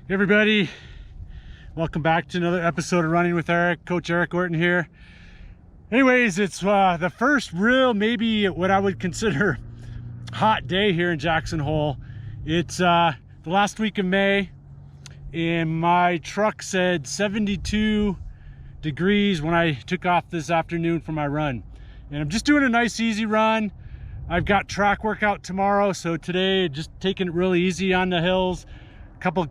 Hey everybody, welcome back to another episode of Running with Eric. Coach Eric Orton here. Anyways, it's the first real, maybe what I would consider hot day here in Jackson Hole. It's the last week of May, and my truck said 72 degrees when I took off this afternoon for my run. And I'm just doing a nice easy run. I've got track workout tomorrow, so today just taking it really easy on the hills. A couple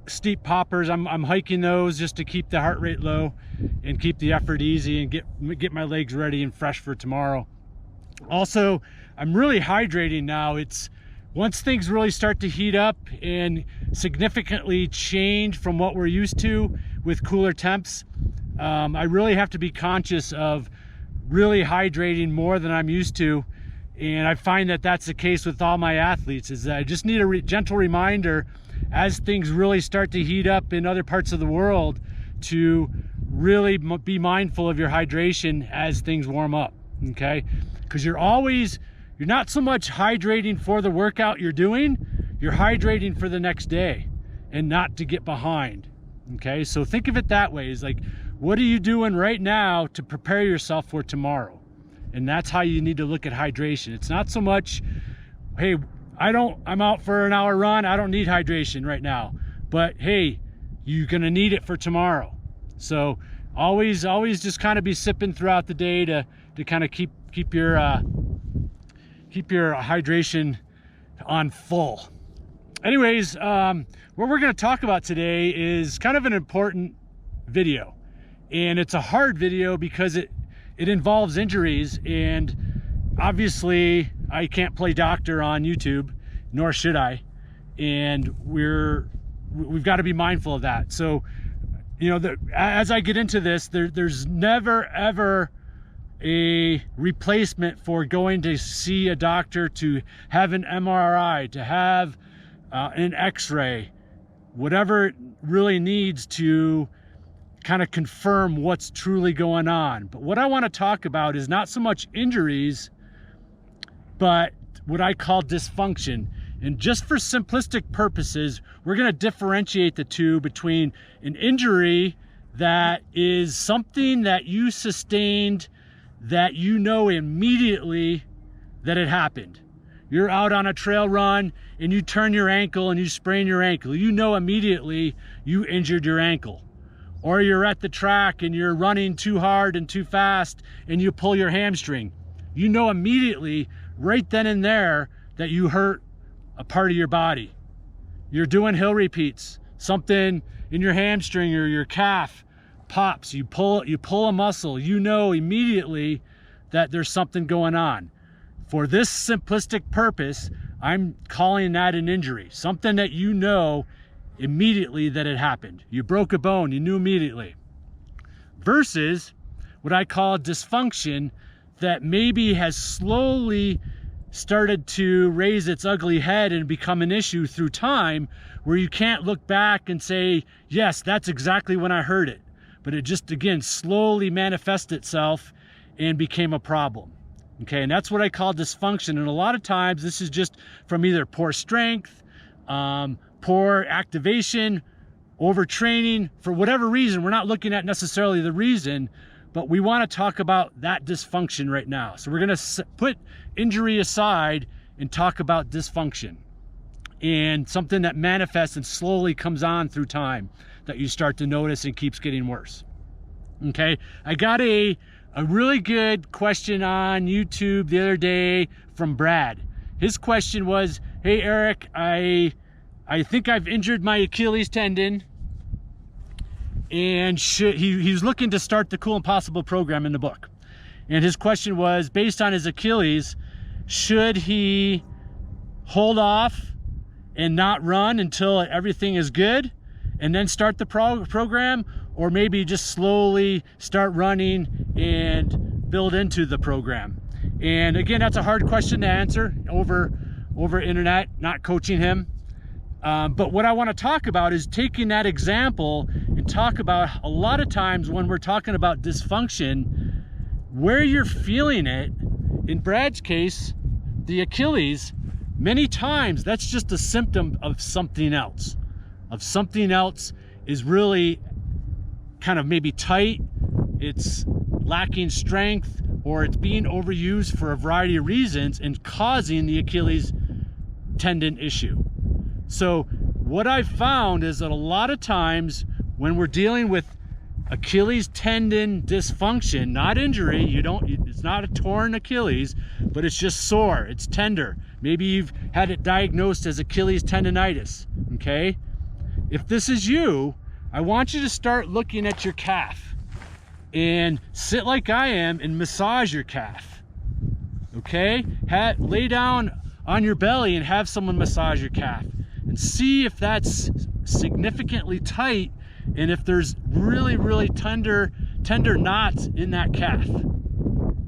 steep poppers, I'm hiking those just to keep the heart rate low and keep the effort easy and get my legs ready and fresh for tomorrow. Also, I'm really hydrating now. It's once things really start to heat up and significantly change from what we're used to with cooler temps, I really have to be conscious of really hydrating more than I'm used to. And I find that that's the case with all my athletes, is that I just need a gentle reminder as things really start to heat up in other parts of the world to really be mindful of your hydration as things warm up, okay? Because you're not so much hydrating for the workout you're doing, you're hydrating for the next day and not to get behind, okay? So think of it that way. It's like, what are you doing right now to prepare yourself for tomorrow? And that's how you need to look at hydration. It's not so much, hey, I'm out for an hour run, I don't need hydration right now. But hey, you're gonna need it for tomorrow. So always just kind of be sipping throughout the day to kind of keep your hydration on full. Anyways, what we're gonna talk about today is kind of an important video. And it's a hard video because it involves injuries, and obviously I can't play doctor on YouTube, nor should I, and we've got to be mindful of that. So, you know, as I get into this, there's never ever a replacement for going to see a doctor, to have an MRI, to have an X-ray, whatever it really needs to kind of confirm what's truly going on. But what I want to talk about is not so much injuries, but what I call dysfunction. And just for simplistic purposes, we're going to differentiate the two between an injury that is something that you sustained that you know immediately that it happened. You're out on a trail run and you turn your ankle and you sprain your ankle. You know immediately you injured your ankle. Or you're at the track and you're running too hard and too fast and you pull your hamstring. You know immediately, right then and there, that you hurt a part of your body. You're doing hill repeats, something in your hamstring or your calf pops, you pull a muscle, you know immediately that there's something going on. For this simplistic purpose, I'm calling that an injury, something that you know immediately that it happened. You broke a bone, you knew immediately. Versus what I call dysfunction, that maybe has slowly started to raise its ugly head and become an issue through time, where you can't look back and say, yes, that's exactly when I heard it. But it just, again, slowly manifested itself and became a problem. Okay, and that's what I call dysfunction. And a lot of times this is just from either poor strength, poor activation, overtraining, for whatever reason. We're not looking at necessarily the reason, but we want to talk about that dysfunction right now. So we're going to put injury aside and talk about dysfunction, and something that manifests and slowly comes on through time that you start to notice and keeps getting worse. Okay, I got a really good question on YouTube the other day from Brad. His question was, hey Eric, I think I've injured my Achilles tendon, and he was looking to start the Cool Impossible program in the book. And his question was, based on his Achilles, should he hold off and not run until everything is good and then start the program, or maybe just slowly start running and build into the program? And again, that's a hard question to answer over internet, not coaching him. But what I want to talk about is taking that example and talk about, a lot of times when we're talking about dysfunction, where you're feeling it. In Brad's case, the Achilles, many times that's just a symptom of something else. of something else is really kind of maybe tight, it's lacking strength, or it's being overused for a variety of reasons and causing the Achilles tendon issue. So what I've found is that a lot of times when we're dealing with Achilles tendon dysfunction, not injury, it's not a torn Achilles, but it's just sore, it's tender. Maybe you've had it diagnosed as Achilles tendonitis, okay? If this is you, I want you to start looking at your calf and sit like I am and massage your calf, okay? Lay down on your belly and have someone massage your calf and see if that's significantly tight and if there's really, really tender knots in that calf,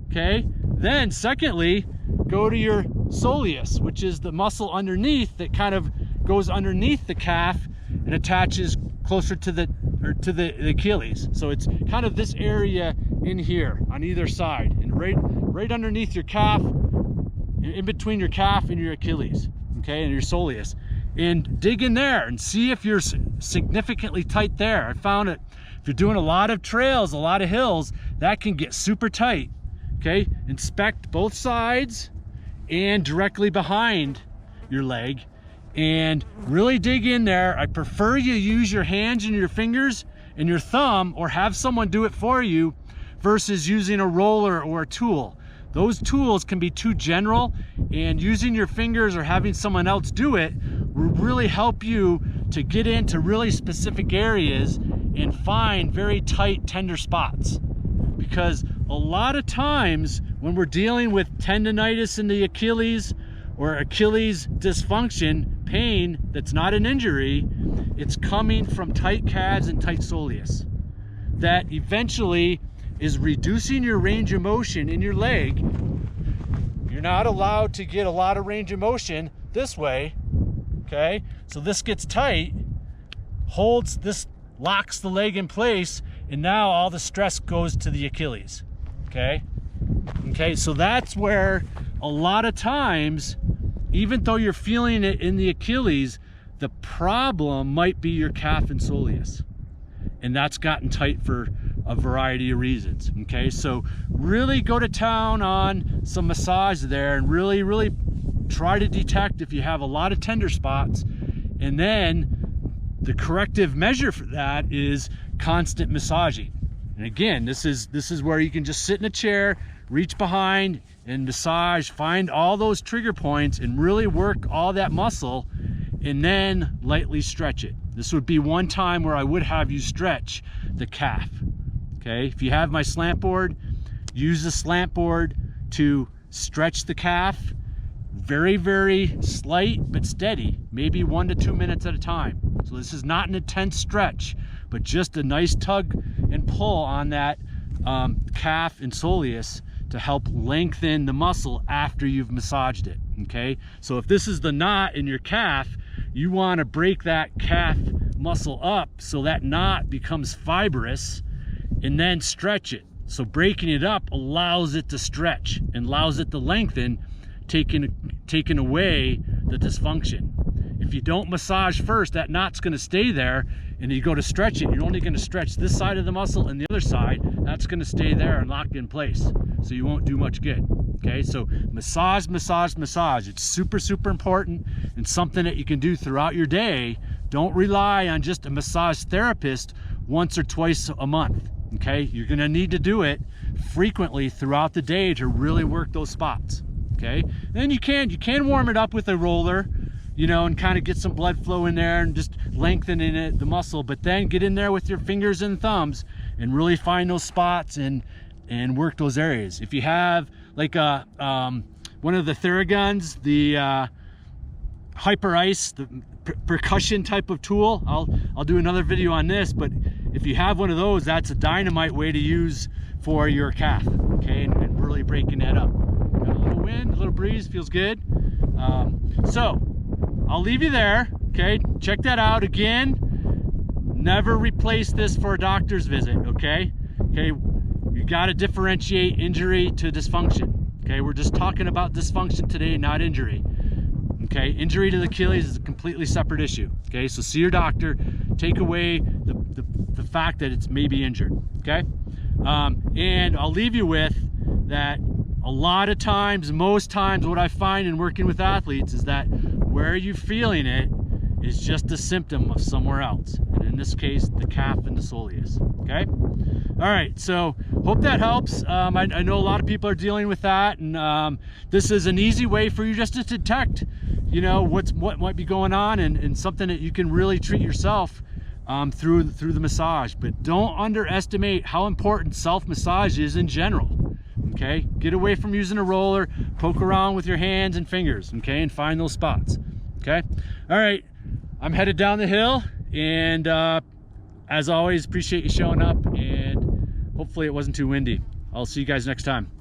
okay? Then secondly, go to your soleus, which is the muscle underneath that kind of goes underneath the calf and attaches closer to the Achilles. So it's kind of this area in here on either side, and right underneath your calf, in between your calf and your Achilles, okay, and your soleus. And dig in there and see if you're significantly tight there. I found that if you're doing a lot of trails, a lot of hills, that can get super tight, okay? Inspect both sides and directly behind your leg and really dig in there. I prefer you use your hands and your fingers and your thumb, or have someone do it for you, versus using a roller or a tool. Those tools can be too general, and using your fingers or having someone else do it will really help you to get into really specific areas and find very tight, tender spots. Because a lot of times when we're dealing with tendonitis in the Achilles or Achilles dysfunction, pain that's not an injury, it's coming from tight calves and tight soleus. That eventually is reducing your range of motion in your leg. You're not allowed to get a lot of range of motion this way, okay? So this gets tight, this locks the leg in place, and now all the stress goes to the Achilles, okay? Okay, so that's where a lot of times, even though you're feeling it in the Achilles, the problem might be your calf and soleus. And that's gotten tight for a variety of reasons, okay? So really go to town on some massage there and really, really try to detect if you have a lot of tender spots. And then the corrective measure for that is constant massaging. And again, this is where you can just sit in a chair, reach behind and massage, find all those trigger points and really work all that muscle, and then lightly stretch it. This would be one time where I would have you stretch the calf, okay? If you have my slant board, use the slant board to stretch the calf. Very, very slight but steady, maybe 1 to 2 minutes at a time. So this is not an intense stretch, but just a nice tug and pull on that calf and soleus to help lengthen the muscle after you've massaged it, okay? So if this is the knot in your calf, you want to break that calf muscle up so that knot becomes fibrous and then stretch it. So breaking it up allows it to stretch and allows it to lengthen, taking away the dysfunction. If you don't massage first, that knot's going to stay there, and you go to stretch it, you're only going to stretch this side of the muscle, and the other side, that's going to stay there and locked in place. So you won't do much good. Okay, so massage, massage, massage. It's super, super important and something that you can do throughout your day. Don't rely on just a massage therapist once or twice a month. Okay, you're going to need to do it frequently throughout the day to really work those spots. Okay, then you can warm it up with a roller, you know, and kind of get some blood flow in there and just lengthening it, the muscle, but then get in there with your fingers and thumbs and really find those spots and work those areas. If you have like one of the Theraguns, the Hyper Ice, the percussion type of tool, I'll do another video on this, but if you have one of those, that's a dynamite way to use for your calf, okay, and really breaking that up. Got a little wind, a little breeze, feels good. So I'll leave you there, okay? Check that out. Again, never replace this for a doctor's visit, okay? Okay, you got to differentiate injury to dysfunction, okay? We're just talking about dysfunction today, not injury, Okay, injury to the Achilles is a completely separate issue. Okay, so see your doctor, take away the fact that it's maybe injured. Okay, and I'll leave you with that. A lot of times, most times, what I find in working with athletes is that where you're feeling it is just a symptom of somewhere else. And in this case, the calf and the soleus. Okay. All right. So hope that helps. I know a lot of people are dealing with that, and this is an easy way for you just to detect, you know, what might be going on, and something that you can really treat yourself through the massage. But don't underestimate how important self-massage is in general. Okay, get away from using a roller, poke around with your hands and fingers, okay, and find those spots. Okay, all right, I'm headed down the hill, and as always, appreciate you showing up, and hopefully it wasn't too windy. I'll see you guys next time.